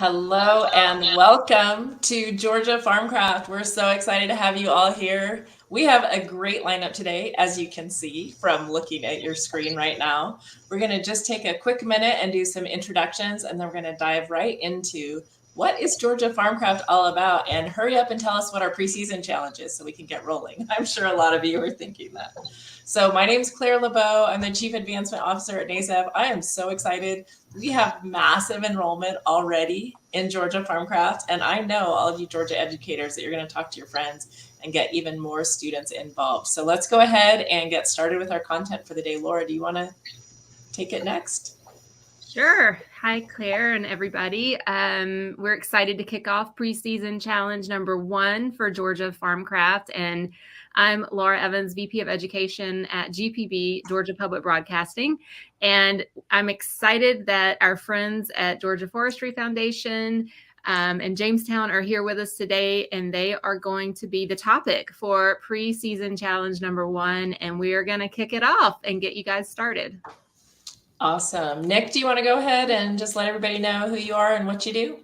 Hello and welcome to Georgia Farmcraft. We're so excited to have you all here. We have a great lineup today, as you can see from looking at your screen right now. We're going to just take a quick minute and do some introductions, and then we're going to dive right into what is Georgia Farmcraft all about, and hurry up and tell us what our preseason challenge is so we can get rolling. I'm sure a lot of you are thinking that. So my name is Claire LeBeau. I'm the Chief Advancement Officer at NASEF. I am so excited. We have massive enrollment already in Georgia Farmcraft, and I know all of you Georgia educators that you're going to talk to your friends and get even more students involved. So let's go ahead and get started with our content for the day. Laura, do you want to take it next? Sure. Hi, Claire and everybody. We're excited to kick off preseason challenge number 1 for Georgia Farmcraft. And I'm Laura Evans, VP of Education at GPB, Georgia Public Broadcasting. And I'm excited that our friends at Georgia Forestry Foundation and Jamestown are here with us today, and they are going to be the topic for preseason challenge number 1. And we are going to kick it off and get you guys started. Awesome. Nick, do you want to go ahead and just let everybody know who you are and what you do?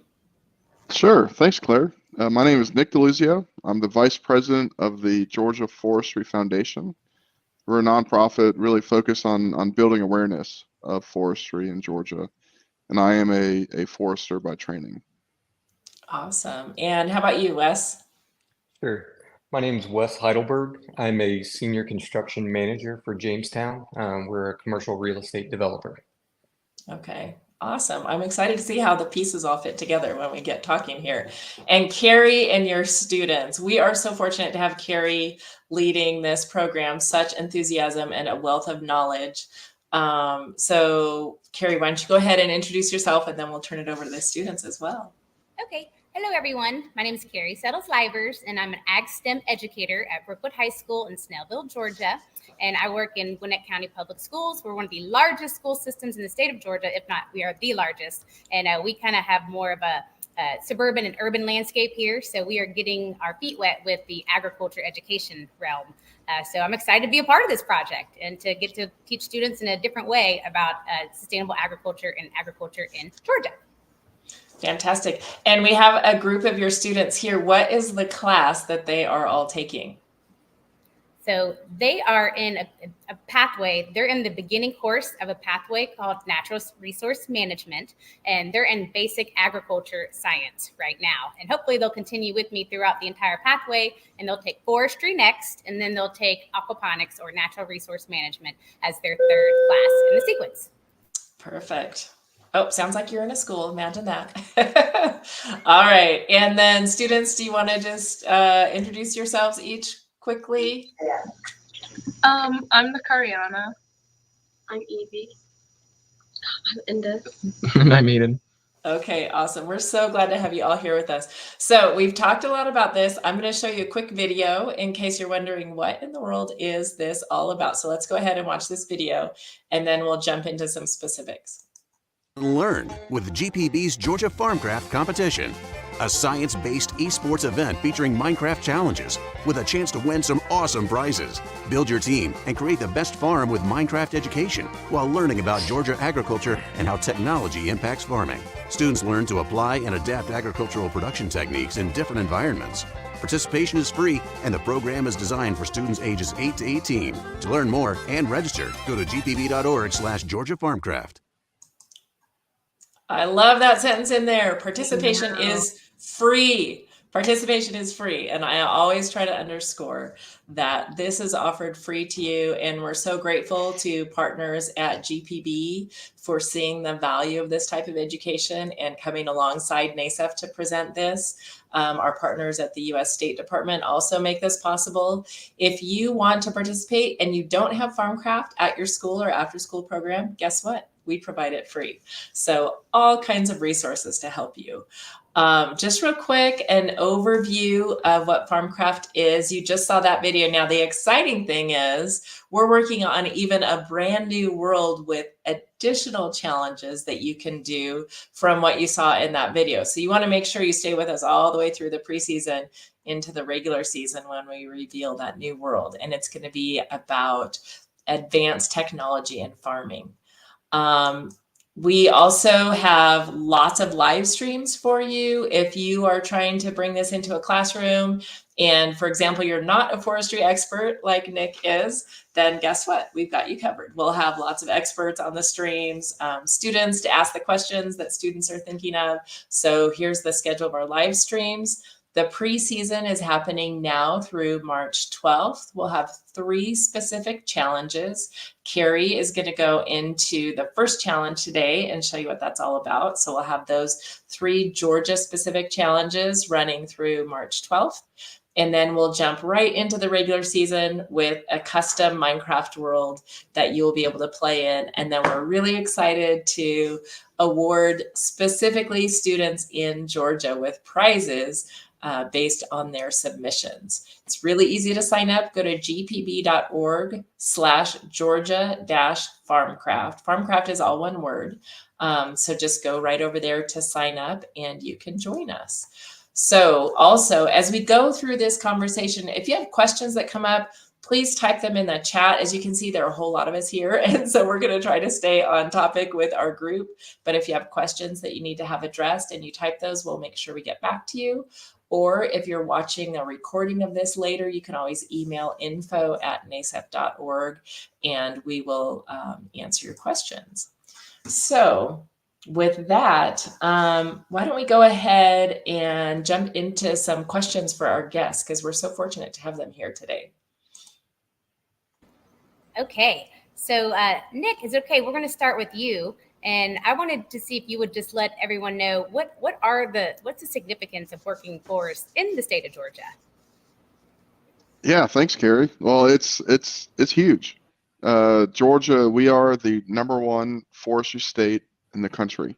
Sure. Thanks, Claire. My name is Nick DeLuzio. I'm the Vice President of the Georgia Forestry Foundation. We're a nonprofit really focused on building awareness of forestry in Georgia, and I am a forester by training. Awesome. And how about you, Wes? Sure. My name is Wes Heidelberg. I'm a senior construction manager for Jamestown. We're a commercial real estate developer. Okay, awesome. I'm excited to see how the pieces all fit together when we get talking here. And Carrie and your students, we are so fortunate to have Carrie leading this program, such enthusiasm and a wealth of knowledge. So Carrie, why don't you go ahead and introduce yourself, and then we'll turn it over to the students as well. Okay. Hello, everyone. My name is Carrie Settles-Livers, and I'm an Ag STEM educator at Brookwood High School in Snellville, Georgia. And I work in Gwinnett County Public Schools. We're one of the largest school systems in the state of Georgia, if not, we are the largest. And we kind of have more of a suburban and urban landscape here. So we are getting our feet wet with the agriculture education realm. So I'm excited to be a part of this project and to get to teach students in a different way about sustainable agriculture and agriculture in Georgia. Fantastic. And we have a group of your students here. What is the class that they are all taking? So they are in a pathway. They're in the beginning course of a pathway called Natural Resource Management, and they're in basic agriculture science right now. And hopefully they'll continue with me throughout the entire pathway, and they'll take forestry next, and then they'll take aquaponics or natural resource management as their third class in the sequence. Perfect. Oh, sounds like you're in a school. Imagine that. All right. And then students, do you want to just introduce yourselves each quickly? I'm Nakariana. I'm Evie. I'm Indus. I'm Eden. Okay, awesome. We're so glad to have you all here with us. So we've talked a lot about this. I'm going to show you a quick video in case you're wondering what in the world is this all about. So let's go ahead and watch this video, and then we'll jump into some specifics. Learn with GPB's Georgia Farmcraft competition, a science-based esports event featuring Minecraft challenges with a chance to win some awesome prizes. Build your team and create the best farm with Minecraft education while learning about Georgia agriculture and how technology impacts farming. Students learn to apply and adapt agricultural production techniques in different environments. Participation is free, and the program is designed for students ages 8 to 18. To learn more and register, go to gpb.org/Georgia Farmcraft. I love that sentence in there. Participation is free. Participation is free. And I always try to underscore that this is offered free to you. And we're so grateful to partners at GPB for seeing the value of this type of education and coming alongside NASEF to present this. Our partners at the U.S. State Department also make this possible. If you want to participate and you don't have Farmcraft at your school or after school program, guess what? We provide it free. So all kinds of resources to help you. Just real quick, an overview of what Farmcraft is. You just saw that video. Now, the exciting thing is we're working on even a brand new world with additional challenges that you can do from what you saw in that video. So you want to make sure you stay with us all the way through the preseason into the regular season when we reveal that new world. And it's going to be about advanced technology in farming. We also have lots of live streams for you. If you are trying to bring this into a classroom and, for example, you're not a forestry expert like Nick is, then guess what? We've got you covered. We'll have lots of experts on the streams, students to ask the questions that students are thinking of. So here's the schedule of our live streams. The preseason is happening now through March 12th. We'll have 3 specific challenges. Carrie is going to go into the first challenge today and show you what that's all about. So we'll have those 3 Georgia specific challenges running through March 12th. And then we'll jump right into the regular season with a custom Minecraft world that you'll be able to play in. And then we're really excited to award specifically students in Georgia with prizes based on their submissions. It's really easy to sign up. Go to gpb.org/Georgia-Farmcraft. Farmcraft is all one word. So just go right over there to sign up and you can join us. So also, as we go through this conversation, if you have questions that come up, please type them in the chat. As you can see, there are a whole lot of us here. And so we're going to try to stay on topic with our group. But if you have questions that you need to have addressed and you type those, we'll make sure we get back to you. Or if you're watching a recording of this later, you can always email info@nasep.org and we will answer your questions. So with that, why don't we go ahead and jump into some questions for our guests, because we're so fortunate to have them here today. Okay, so Nick, is it okay? We're going to start with you. And I wanted to see if you would just let everyone know what's the significance of working forests in the state of Georgia? Yeah, thanks, Carrie. Well, it's huge. Georgia, we are the #1 forestry state in the country.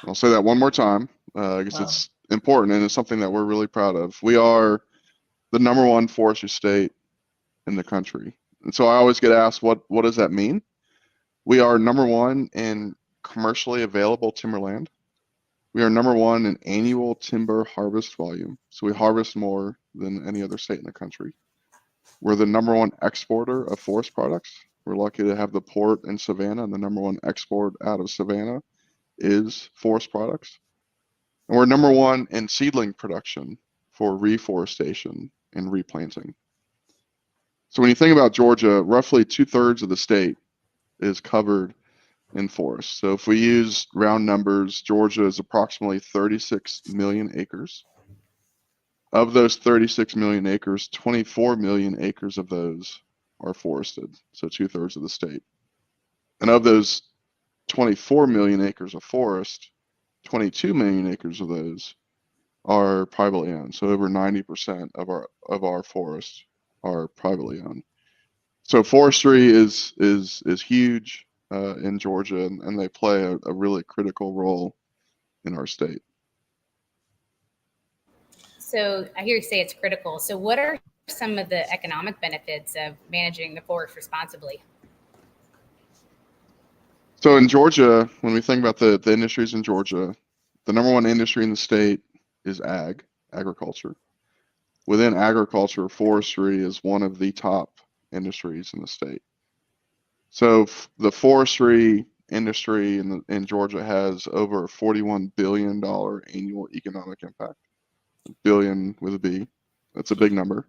I'll say that one more time because it's important and it's something that we're really proud of. We are the #1 forestry state in the country. And so I always get asked, what does that mean? We are #1 in commercially available timberland. We are #1 in annual timber harvest volume. So we harvest more than any other state in the country. We're the #1 exporter of forest products. We're lucky to have the port in Savannah, and the #1 export out of Savannah is forest products. And we're #1 in seedling production for reforestation and replanting. So when you think about Georgia, roughly 2/3 of the state is covered in forests. So if we use round numbers, Georgia is approximately 36 million acres. Of those 36 million acres, 24 million acres of those are forested, so 2/3 of the state. And of those 24 million acres of forest, 22 million acres of those are privately owned. So over 90% of our forests are privately owned. So forestry is huge in Georgia, and they play a really critical role in our state. So I hear you say it's critical. So what are some of the economic benefits of managing the forest responsibly? So in Georgia, when we think about the industries in Georgia, the #1 industry in the state is agriculture. Within agriculture, forestry is one of the top industries in the state. So the forestry industry in Georgia has over $41 billion annual economic impact. Billion with a B. That's a big number.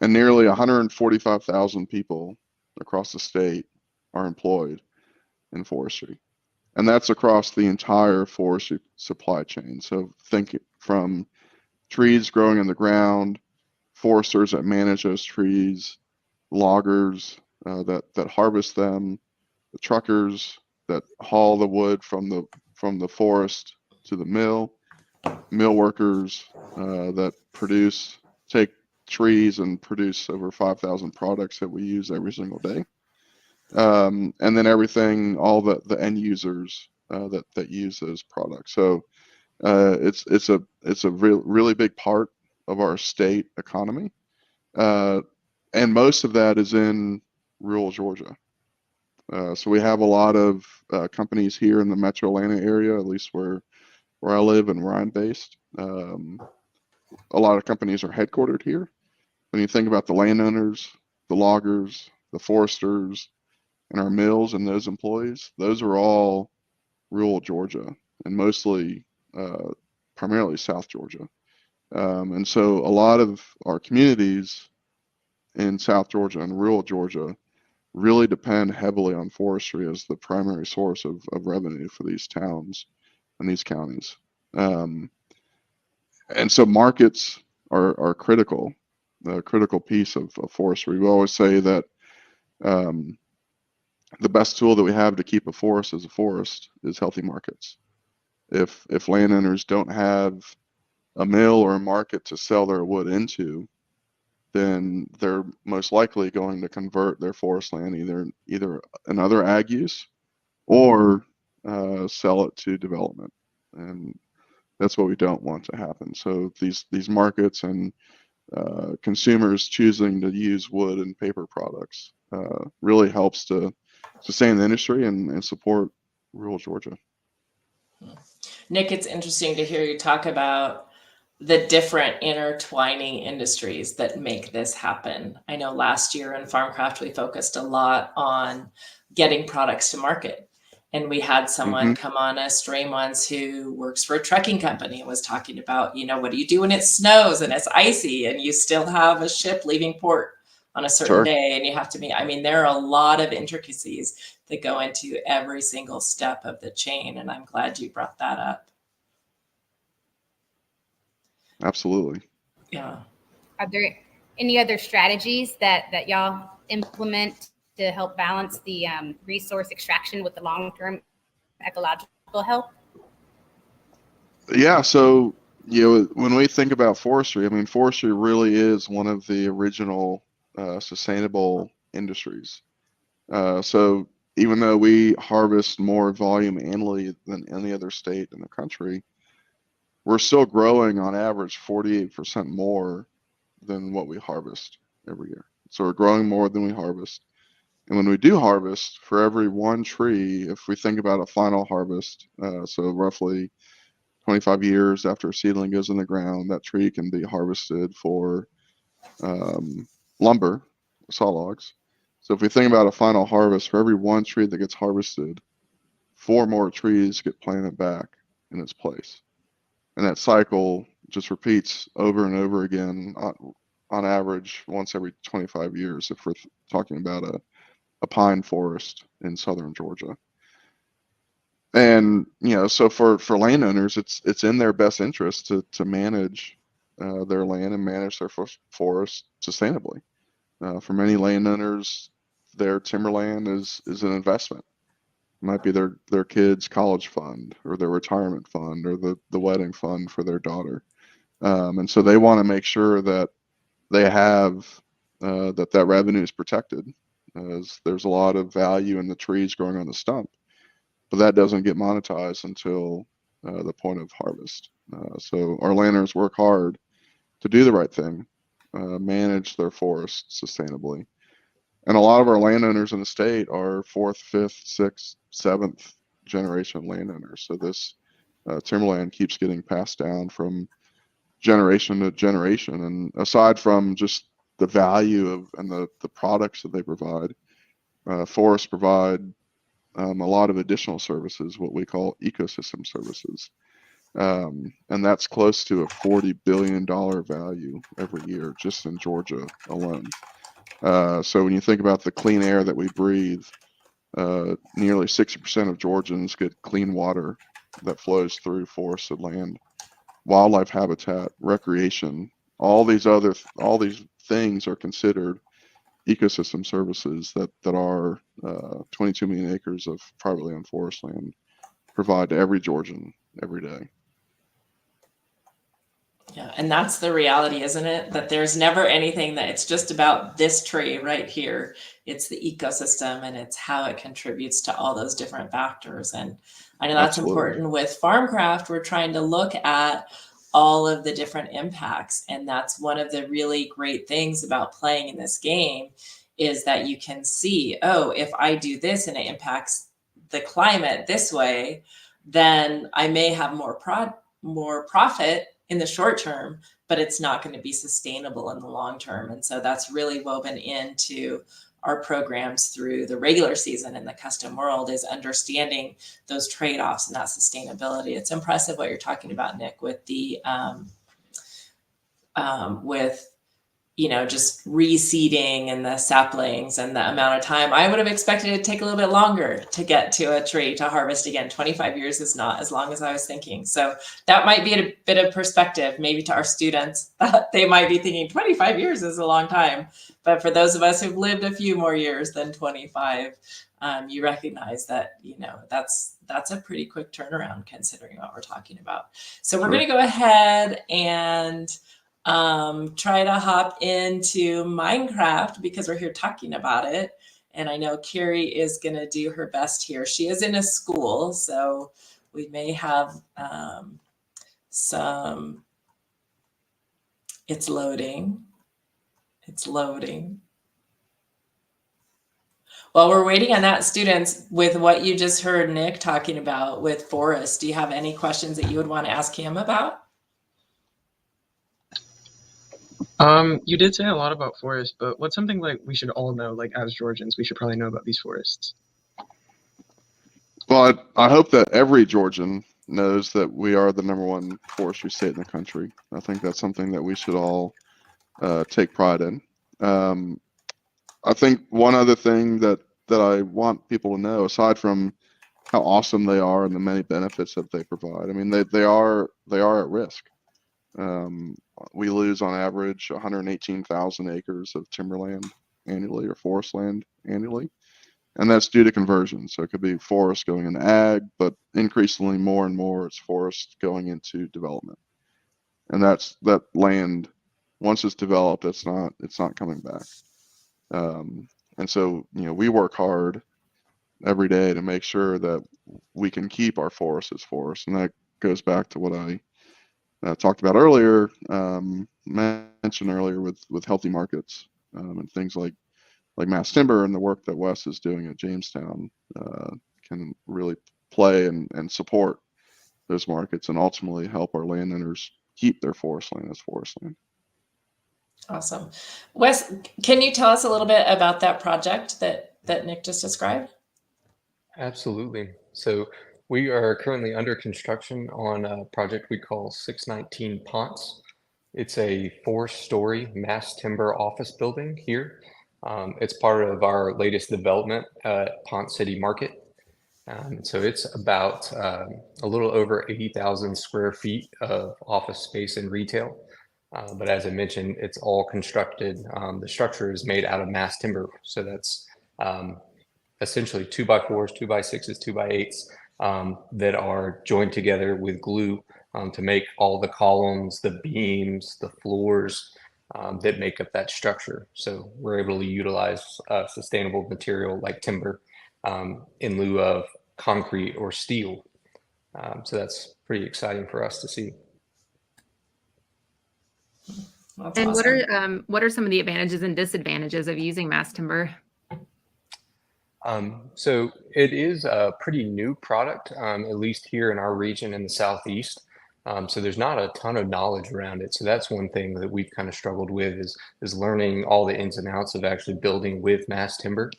And nearly 145,000 people across the state are employed in forestry. And that's across the entire forestry supply chain. So think from trees growing in the ground, foresters that manage those trees, loggers that harvest them, the truckers that haul the wood from the forest to the mill workers that take trees and produce over 5,000 products that we use every single day. And then all the end users that use those products. So it's a really big part of our state economy. And most of that is in rural Georgia. So we have a lot of companies here in the metro Atlanta area, at least where I live and where I'm based. A lot of companies are headquartered here. When you think about the landowners, the loggers, the foresters, and our mills and those employees, those are all rural Georgia, and mostly primarily South Georgia. And so a lot of our communities in South Georgia and rural Georgia really depend heavily on forestry as the primary source of revenue for these towns and these counties. And so markets are critical, a critical piece of forestry. We always say that the best tool that we have to keep a forest as a forest is healthy markets. If landowners don't have a mill or a market to sell their wood into, then they're most likely going to convert their forest land either another ag use or sell it to development, and that's what we don't want to happen. So these markets and consumers choosing to use wood and paper products really helps to sustain the industry and support rural Georgia. Nick, it's interesting to hear you talk about the different intertwining industries that make this happen. I know last year in Farmcraft, we focused a lot on getting products to market. And we had someone come on a stream once who works for a trekking company and was talking about, what do you do when it snows and it's icy and you still have a ship leaving port on a certain day and you have to meet. I mean, there are a lot of intricacies that go into every single step of the chain. And I'm glad you brought that up. Absolutely. Yeah. Are there any other strategies that y'all implement to help balance the resource extraction with the long-term ecological health? Yeah, so when we think about forestry, I mean, forestry really is one of the original sustainable industries. So even though we harvest more volume annually than any other state in the country, we're still growing on average 48% more than what we harvest every year. So we're growing more than we harvest. And when we do harvest, for every one tree, if we think about a final harvest, so roughly 25 years after a seedling goes in the ground, that tree can be harvested for lumber, saw logs. So if we think about a final harvest, for every one tree that gets harvested, 4 more trees get planted back in its place. And that cycle just repeats over and over again on average once every 25 years if we're talking about a pine forest in southern Georgia. And so for landowners, it's in their best interest to manage their land and manage their forest sustainably. For many landowners, their timberland is an investment. It might be their kids' college fund or their retirement fund or the wedding fund for their daughter. And so they want to make sure that they have that revenue is protected, as there's a lot of value in the trees growing on the stump, but that doesn't get monetized until the point of harvest. So our landowners work hard to do the right thing, manage their forests sustainably. And a lot of our landowners in the state are 4th, 5th, 6th, 7th generation landowners. So this timberland keeps getting passed down from generation to generation. And aside from just the value and the products that they provide, forests provide a lot of additional services, what we call ecosystem services. And that's close to a $40 billion value every year just in Georgia alone. So when you think about the clean air that we breathe, nearly 60% of Georgians get clean water that flows through forested land, wildlife habitat, recreation. All these things are considered ecosystem services that our 22 million acres of privately owned forest land provide to every Georgian every day. Yeah, and that's the reality, isn't it? That there's never anything that it's just about this tree right here. It's the ecosystem and it's how it contributes to all those different factors. And I know that's important with Farmcraft. We're trying to look at all of the different impacts. And that's one of the really great things about playing in this game is that you can see, oh, if I do this and it impacts the climate this way, then I may have more profit in the short term, but it's not going to be sustainable in the long term. And so that's really woven into our programs through the regular season in the custom world is understanding those trade-offs and that sustainability. It's impressive what you're talking about, Nick, with the with just reseeding and the saplings and the amount of time. I would have expected it to take a little bit longer to get to a tree to harvest again. 25 years is not as long as I was thinking. So that might be a bit of perspective, maybe to our students. They might be thinking 25 years is a long time. But for those of us who've lived a few more years than 25, you recognize that, that's a pretty quick turnaround considering what we're talking about. So we're going to go ahead and try to hop into Minecraft because we're here talking about it. And I know Carrie is going to do her best here. She is in a school, so we may have it's loading. It's loading. While we're waiting on that, students, with what you just heard Nick talking about with Forrest, do you have any questions that you would want to ask him about? You did say a lot about forests, but what's something like we should all know, like as Georgians, we should probably know about these forests? Well, I hope that every Georgian knows that we are the #1 forestry state in the country. I think that's something that we should all take pride in. I think one other thing that I want people to know, aside from how awesome they are and the many benefits that they provide, I mean, they are at risk. We lose on average 118,000 acres of timberland annually, or forest land annually, and that's due to conversion. So it could be forest going into ag, but increasingly more and more it's forest going into development. And that land, once it's developed, it's not coming back. And so we work hard every day to make sure that we can keep our forests as forests, and that goes back to what I talked about earlier, mentioned earlier with healthy markets, and things like mass timber, and the work that Wes is doing at Jamestown can really play and support those markets and ultimately help our landowners keep their forest land as forest land. Awesome. Wes, can you tell us a little bit about that project that Nick just described? Absolutely. So we are currently under construction on a project we call 619 Ponce. It's a 4-story mass timber office building here. It's part of our latest development at Ponce City Market. So it's about a little over 80,000 square feet of office space and retail. But as I mentioned, it's all constructed. The structure is made out of mass timber. So that's essentially 2x4s, 2x6s, 2x8s that are joined together with glue to make all the columns, the beams, the floors that make up that structure. So we're able to utilize sustainable material like timber in lieu of concrete or steel. So that's pretty exciting for us to see. That's and awesome. what are some of the advantages and disadvantages of using mass timber? So it is a pretty new product, at least here in our region in the Southeast. So there's not a ton of knowledge around it. So that's one thing that we've kind of struggled with is learning all the ins and outs of actually building with mass timber.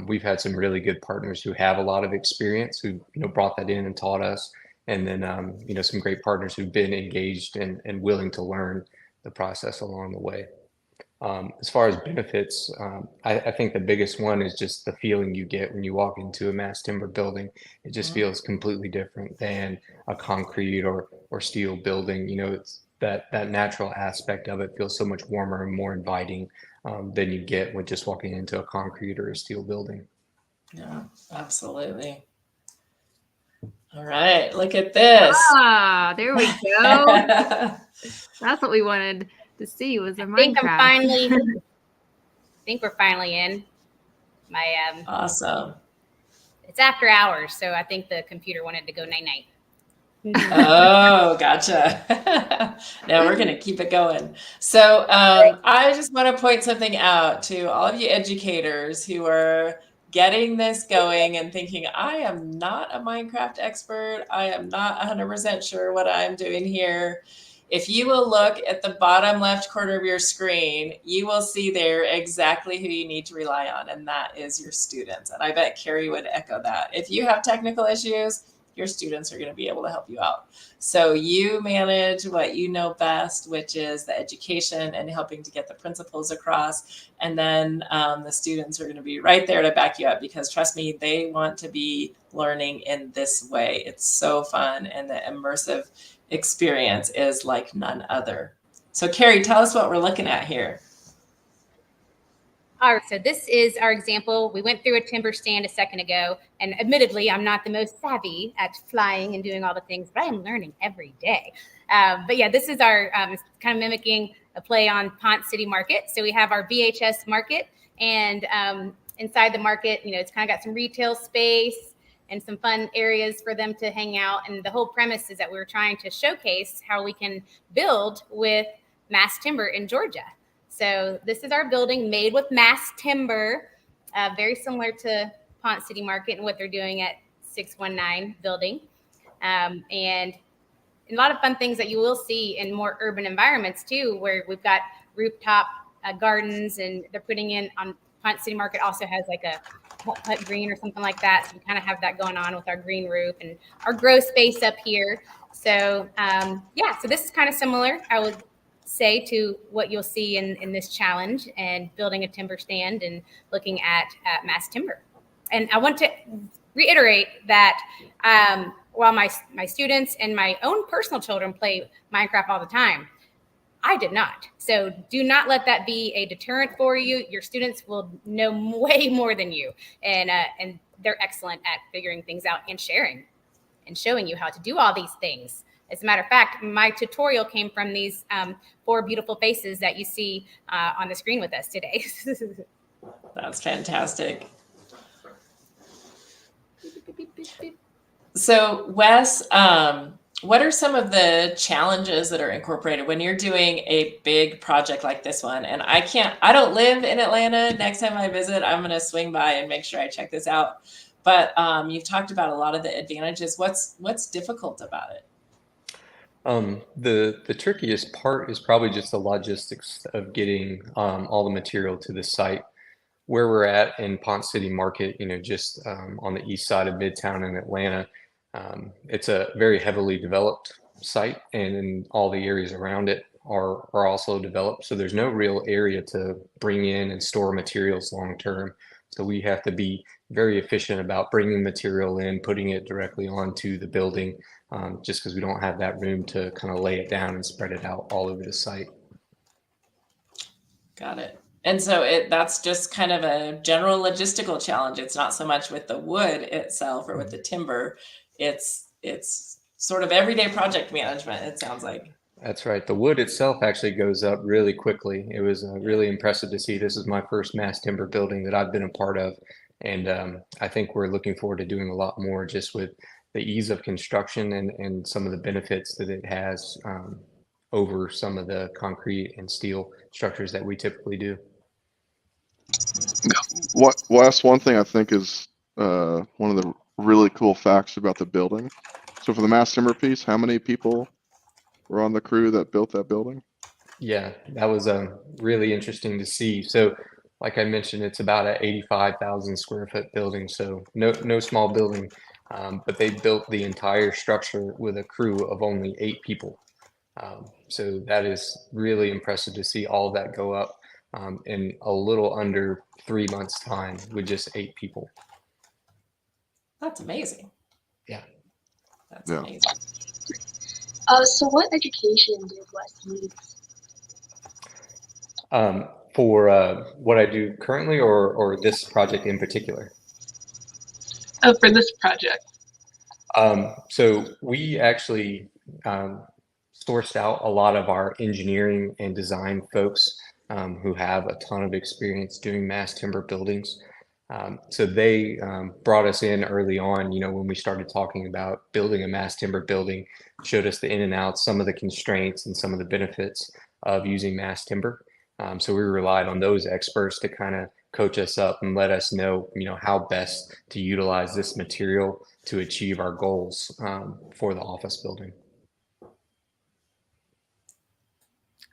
We've had some really good partners who have a lot of experience who brought that in and taught us, and then some great partners who've been engaged and willing to learn the process along the way. As far as benefits, I think the biggest one is just the feeling you get when you walk into a mass timber building. It just feels completely different than a concrete or steel building. It's that natural aspect of it feels so much warmer and more inviting than you get with just walking into a concrete or a steel building. Yeah, absolutely. All right, look at this. Ah, there we go. That's what we wanted to see was a Minecraft. I think we're finally in. Awesome. It's after hours, so I think the computer wanted to go night-night. Oh, gotcha. Now we're going to keep it going. So I just want to point something out to all of you educators who are getting this going and thinking, I am not a Minecraft expert. I am not 100% sure what I'm doing here. If you will look at the bottom left corner of your screen, you will see there exactly who you need to rely on, and that is your students. And I bet Carrie would echo that. If you have technical issues, your students are going to be able to help you out. So you manage what you know best, which is the education and helping to get the principles across. And then the students are going to be right there to back you up, because trust me, they want to be learning in this way. It's so fun, and the immersive experience is like none other. So Carrie, tell us what we're looking at here. All right, so this is our example. We went through a timber stand a second ago, and admittedly, I'm not the most savvy at flying and doing all the things, but I am learning every day. But yeah, this is our kind of mimicking a play on Ponce City Market. So we have our VHS market, and inside the market, you know, it's kind of got some retail space and some fun areas for them to hang out. And the whole premise is that we were trying to showcase how we can build with mass timber in Georgia. So this is our building made with mass timber, very similar to Ponce City Market and what they're doing at 619 building. And a lot of fun things that you will see in more urban environments too, where we've got rooftop gardens, and they're putting in on Ponce City Market also has like a hut green or something like that. So we kind of have that going on with our green roof and our grow space up here. So yeah, so this is kind of similar, I would say, to what you'll see in this challenge, and building a timber stand and looking at mass timber. And I want to reiterate that while my students and my own personal children play Minecraft all the time, I did not. So do not let that be a deterrent for you. Your students will know way more than you, and they're excellent at figuring things out and sharing and showing you how to do all these things. As a matter of fact, my tutorial came from these 4 beautiful faces that you see on the screen with us today. That's fantastic. So Wes, what are some of the challenges that are incorporated when you're doing a big project like this one? And I don't live in Atlanta. Next time I visit, I'm going to swing by and make sure I check this out. But you've talked about a lot of the advantages. What's difficult about it? The trickiest part is probably just the logistics of getting all the material to the site. Where we're at in Ponce City Market, you know, just on the east side of Midtown in Atlanta, it's a very heavily developed site, and all the areas around it are also developed. So there's no real area to bring in and store materials long term. So we have to be very efficient about bringing material in, putting it directly onto the building, just because we don't have that room to kind of lay it down and spread it out all over the site. Got it. And so that's just kind of a general logistical challenge. It's not so much with the wood itself or with the timber. It's sort of everyday project management, it sounds like. That's right. The wood itself actually goes up really quickly. It was really impressive to see. This is my first mass timber building that I've been a part of. And I think we're looking forward to doing a lot more, just with the ease of construction and some of the benefits that it has over some of the concrete and steel structures that we typically do. Wes, one thing I think is one of the really cool facts about the building. So for the mass timber piece, how many people were on the crew that built that building? Yeah, that was really interesting to see. So like I mentioned, it's about an 85,000 square foot building. So no small building, but they built the entire structure with a crew of only 8 people. So that is really impressive to see all of that go up in a little under 3 months' time with just 8 people. That's amazing. Yeah. That's amazing. So what education did Wes use? For what I do currently, or this project in particular? Oh, for this project. So we actually sourced out a lot of our engineering and design folks who have a ton of experience doing mass timber buildings. So they brought us in early on, you know, when we started talking about building a mass timber building, showed us the in and outs, some of the constraints and some of the benefits of using mass timber. So we relied on those experts to kind of coach us up and let us know, you know, how best to utilize this material to achieve our goals for the office building.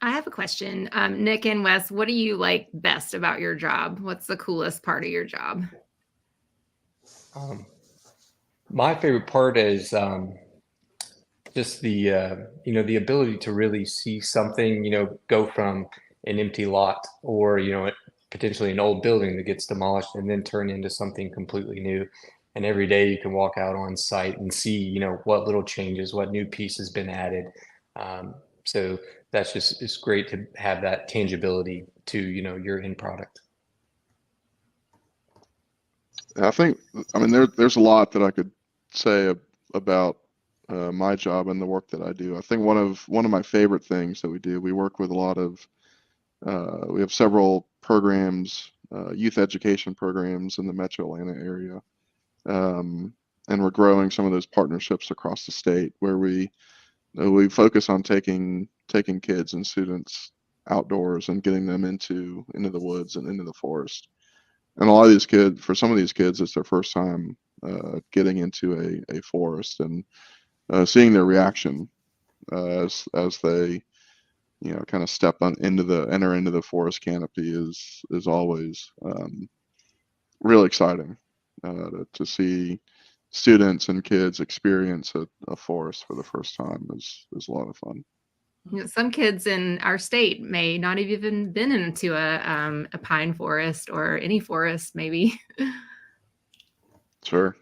I have a question. Nick and Wes, what do you like best about your job? What's the coolest part of your job? My favorite part is just the ability to really see something, go from an empty lot or, potentially an old building that gets demolished and then turn into something completely new. And every day you can walk out on site and see, what little changes, what new piece has been added. So that's just, it's great to have that tangibility to, your end product. I mean, there's a lot that I could say about my job and the work that I do. I think one of my favorite things that we do, we work with a lot of, we have several programs, youth education programs in the Metro Atlanta area, and we're growing some of those partnerships across the state where we focus on taking kids and students outdoors and getting them into the woods and into the forest. And a lot of these kids, for some of these kids, it's their first time getting into a forest, and seeing their reaction as they, kind of enter into the forest canopy is always really exciting to see students and kids experience a forest for the first time is a lot of fun. Some kids in our state may not have even been into a pine forest or any forest, maybe. Sure.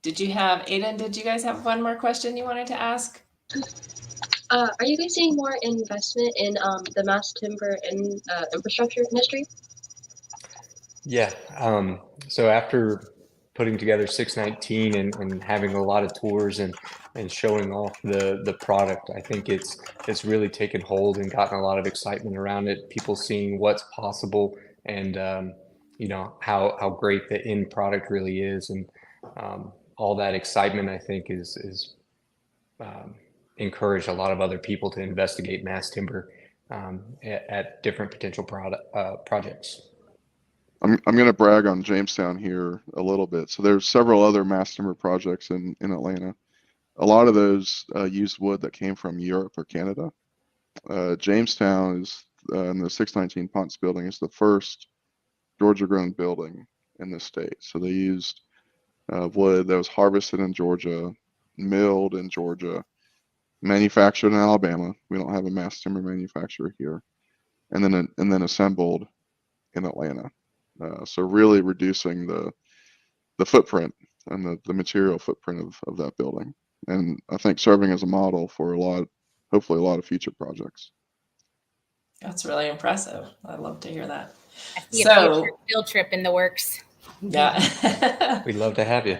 Did you guys have one more question you wanted to ask? Are you guys seeing more investment in the mass timber and infrastructure industry? Yeah. So after putting together 619 and having a lot of tours and showing off the product, I think it's really taken hold and gotten a lot of excitement around it. People seeing what's possible and how great the end product really is, and all that excitement I think is encouraged a lot of other people to investigate mass timber at different potential projects. I'm going to brag on Jamestown here a little bit. So there's several other mass timber projects in Atlanta. A lot of those use wood that came from Europe or Canada. Jamestown is in the 619 Ponce building is the first Georgia-grown building in the state. So they used wood that was harvested in Georgia, milled in Georgia, manufactured in Alabama. We don't have a mass timber manufacturer here, and then assembled in Atlanta. So really reducing the footprint and the material footprint of that building, and I think serving as a model for hopefully a lot of future projects. That's really impressive. I love to hear that. I see a future field trip in the works. Yeah. We'd love to have you.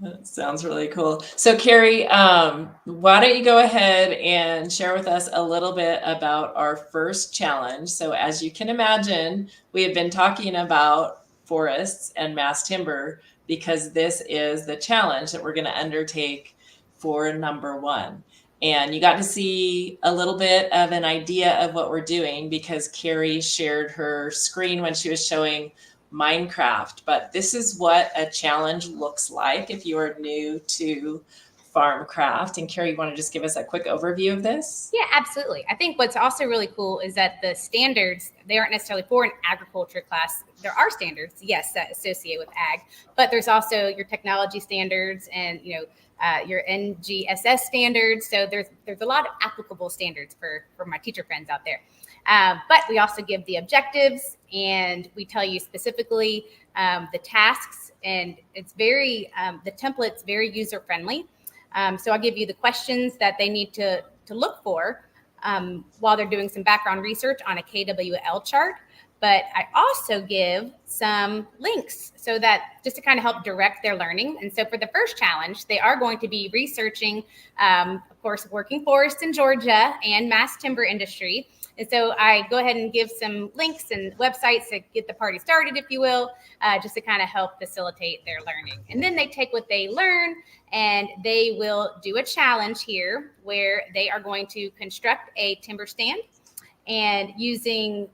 That sounds really cool. So Carrie, why don't you go ahead and share with us a little bit about our first challenge. So as you can imagine, we have been talking about forests and mass timber because this is the challenge that we're going to undertake for number 1. And you got to see a little bit of an idea of what we're doing because Carrie shared her screen when she was showing Minecraft, but this is what a challenge looks like if you are new to Farmcraft. And Carrie, you want to just give us a quick overview of this? Yeah, absolutely. I think what's also really cool is that the standards, they aren't necessarily for an agriculture class. There are standards, yes, that associate with ag, but there's also your technology standards and, your NGSS standards. So there's a lot of applicable standards for my teacher friends out there. But we also give the objectives and we tell you specifically the tasks, and it's the template's very user friendly. So I'll give you the questions that they need to look for while they're doing some background research on a KWL chart. But I also give some links so that just to kind of help direct their learning. And so for the first challenge, they are going to be researching, of course, working forests in Georgia and mass timber industry. And so I go ahead and give some links and websites to get the party started, if you will, just to kind of help facilitate their learning. And then they take what they learn and they will do a challenge here where they are going to construct a timber stand and using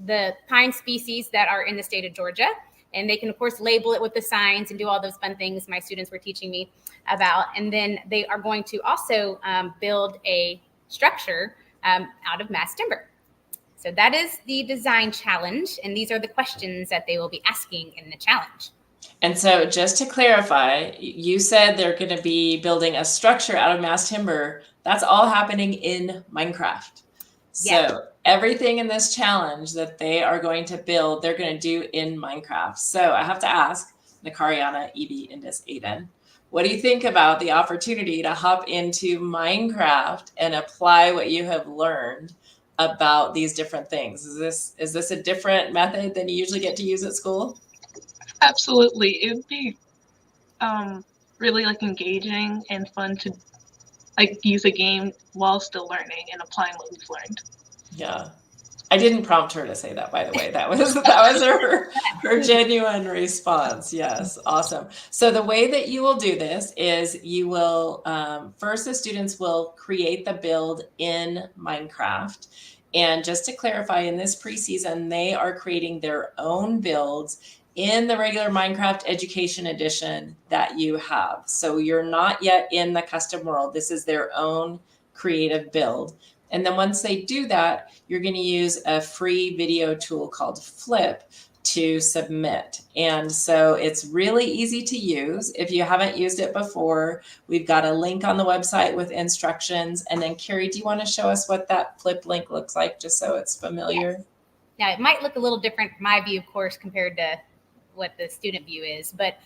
the pine species that are in the state of Georgia. And they can, of course, label it with the signs and do all those fun things my students were teaching me about. And then they are going to also build a structure out of mass timber. So that is the design challenge. And these are the questions that they will be asking in the challenge. And so just to clarify, you said they're going to be building a structure out of mass timber. That's all happening in Minecraft. Yes. So everything in this challenge that they are going to build, they're going to do in Minecraft. So I have to ask Nakariana, Evie, Indus, Aiden, what do you think about the opportunity to hop into Minecraft and apply what you have learned about these different things? Is this a different method than you usually get to use at school? Absolutely. It would be really like engaging and fun to like use a game while still learning and applying what we've learned. Yeah. I didn't prompt her to say that, by the way. That was her genuine response. Yes. Awesome. So the way that you will do this is you will, first the students will create the build in Minecraft. And just to clarify, in this preseason, they are creating their own builds in the regular Minecraft Education Edition that you have. So you're not yet in the custom world. This is their own creative build. And then once they do that, you're going to use a free video tool called Flip to submit. And so it's really easy to use. If you haven't used it before, we've got a link on the website with instructions. And then Carrie, do you want to show us what that Flip link looks like, just so it's familiar? Yes. Now, it might look a little different from my view, of course, compared to what the student view is. But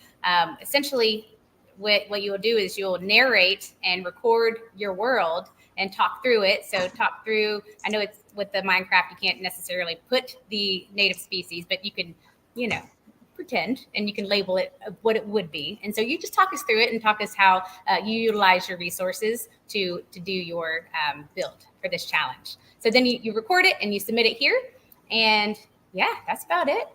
essentially, what you will do is you'll narrate and record your world and talk through it. So talk through, I know it's with the Minecraft, you can't necessarily put the native species, but you can, pretend, and you can label it what it would be. And so you just talk us through it and talk us how you utilize your resources to do your build for this challenge. So then you record it and you submit it here. And yeah, that's about it.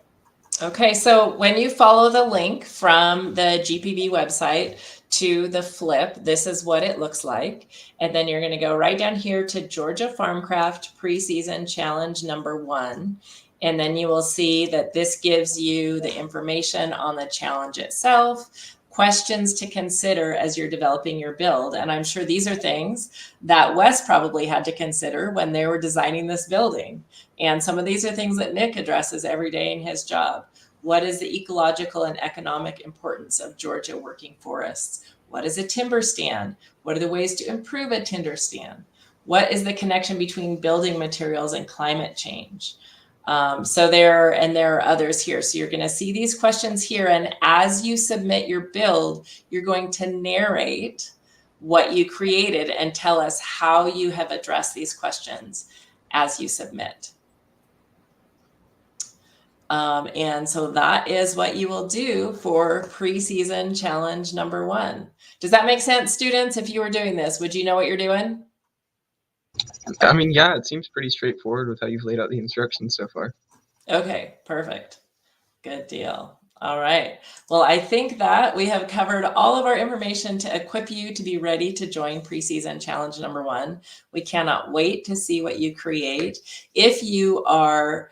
Okay, so when you follow the link from the GPB website to the Flip, this is what it looks like. And then you're going to go right down here to Georgia Farmcraft Preseason Challenge number 1. And then you will see that this gives you the information on the challenge itself, questions to consider as you're developing your build. And I'm sure these are things that Wes probably had to consider when they were designing this building. And some of these are things that Nick addresses every day in his job. What is the ecological and economic importance of Georgia working forests? What is a timber stand? What are the ways to improve a timber stand? What is the connection between building materials and climate change? So there are others here. So you're going to see these questions here. And as you submit your build, you're going to narrate what you created and tell us how you have addressed these questions as you submit. And so that is what you will do for preseason challenge number 1. Does that make sense, students? If you were doing this, would you know what you're doing? I mean, yeah, it seems pretty straightforward with how you've laid out the instructions so far. Okay, perfect. Good deal. All right. Well, I think that we have covered all of our information to equip you to be ready to join preseason challenge number 1. We cannot wait to see what you create. If you are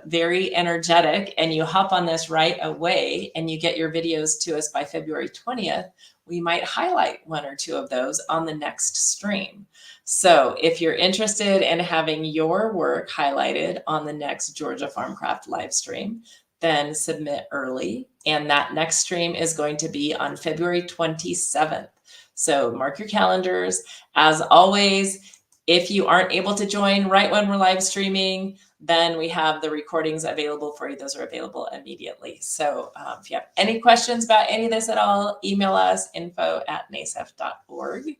very energetic and you hop on this right away and you get your videos to us by February 20th, we might highlight 1 or 2 of those on the next stream. So if you're interested in having your work highlighted on the next Georgia Farmcraft live stream, then submit early. And that next stream is going to be on February 27th. So mark your calendars. As always, if you aren't able to join right when we're live streaming, then we have the recordings available for you. Those are available immediately. So if you have any questions about any of this at all, email us info@nasef.org.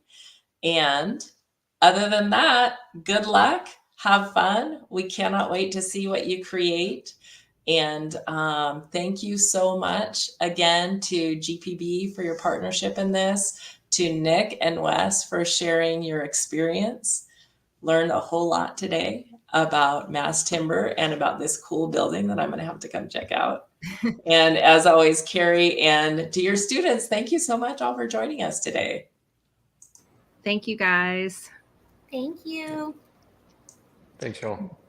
And other than that, good luck, have fun. We cannot wait to see what you create. And thank you so much again to GPB for your partnership in this, to Nick and Wes for sharing your experience. Learned a whole lot today about mass timber and about this cool building that I'm going to have to come check out. And as always, Carrie, and to your students, thank you so much all for joining us today. Thank you, guys. Thank you. Thanks, y'all.